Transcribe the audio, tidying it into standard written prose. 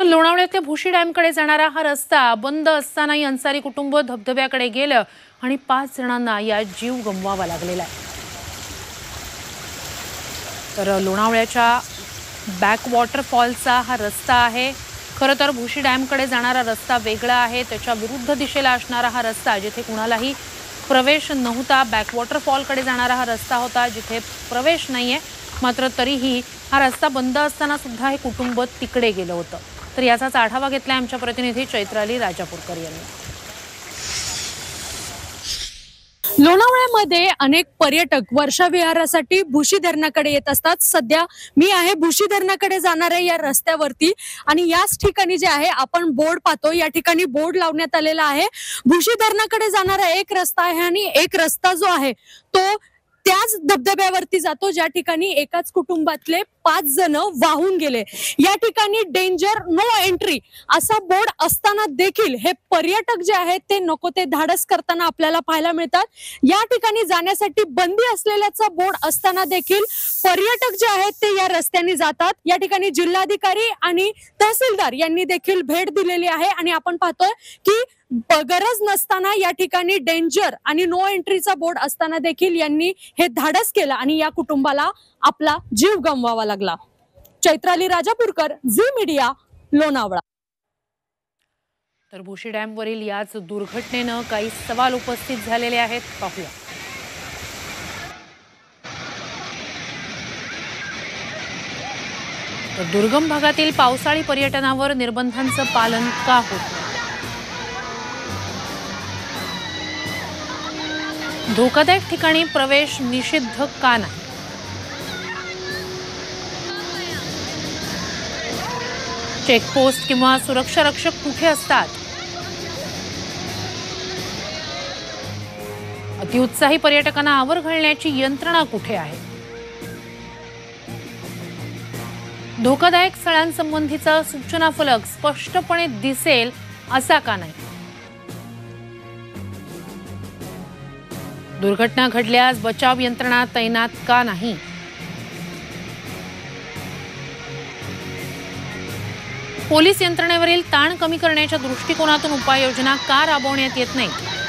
लोणावळ्यातल्या भुशी डॅमकडे जाणारा हा रस्ता बंद असतानाही अन्सारी कुटुंब धबधब्याकडे गेलं आणि 5 जणांना यात जीव गमवावा लागलेला आहे। तर लोणावळ्याच्या बॅक वॉटरफॉलचा हा रस्ता आहे। खरं तर भुशी डॅमकडे जाणारा रस्ता वेगळा आहे, त्याच्या विरुद्ध दिशेला असणारा हा रस्ता जिथे कुणालाही प्रवेश नव्हता। बॅक वॉटरफॉलकडे जाणारा हा रस्ता होता जिथे प्रवेश नाहीये, मात्र तरीही हा रस्ता बंद असताना सुद्धा हे कुटुंब तिकडे गेलं होतं। तर याचाच आढावा घेतलाय आमच्या प्रतिनिधी चैत्राली राजापूरकर यांनी। लोणावळ्यामध्ये अनेक पर्यटक वर्षाविहारासाठी भुशी धरणाकडे येत असतात। सध्या मी आहे भुशी धरणाकडे जाणाऱ्या या रस्त्यावरती आणि याच ठिकाणी जे आहे आपण बोर्ड पाहतो, या ठिकाणी बोर्ड लावण्यात आलेला आहे। भुशी धरणाकडे जाणारा एक रस्ता आहे आणि एक रस्ता जो आहे तो त्याच धबधब्यावरती जातो ज्या ठिकाणी एकाच कुटुंबातले 5 जण वाहून गेले। या ठिकाणी डेंजर नो एंट्री असा बोर्ड असताना देखील हे पर्यटक जे आहेत ते नको ते धाडस करताना आपल्याला पाहायला मिळतात। या ठिकाणी जाण्यासाठी बंदी असलेल्याचा बोर्ड असताना देखील पर्यटक जे आहेत ते या रस्त्याने जातात। या ठिकाणी जिल्हाधिकारी आणि तहसीलदार यांनी देखील भेट दिलेली आहे आणि आपण पाहतोय की गरज नसताना या ठिकाणी डेंजर आणि नो एंट्रीचा बोर्ड असताना देखील यांनी हे धाडस केलं आणि या कुटुंबाला आपला जीव गमवावा लागला। चैत्राली राजापूरकर, झी मीडिया, लोणावळा। तर भुशी डॅमवरील याच दुर्घटनेनं काही सवाल उपस्थित झालेले आहेत, पाहूया। तर दुर्गम भागातील पावसाळी पर्यटनावर निर्बंधांचं पालन का होत? धोकादायक ठिकाणी प्रवेश निषिद्ध का नाही? चेकपोस्ट किंवा सुरक्षा रक्षक कुठे असतात? अतिउत्साही पर्यटकांना आवर घालण्याची यंत्रणा कुठे आहे? धोकादायक स्थळांसंबंधीचा सूचना फलक स्पष्टपणे दिसेल असा का नाही? दुर्घटना घडल्यास बचाव यंत्रणा तैनात का नाही? पोलीस यंत्रणेवरील ताण कमी करण्याच्या दृष्टिकोनातून उपाययोजना का राबवण्यात येत नाहीत?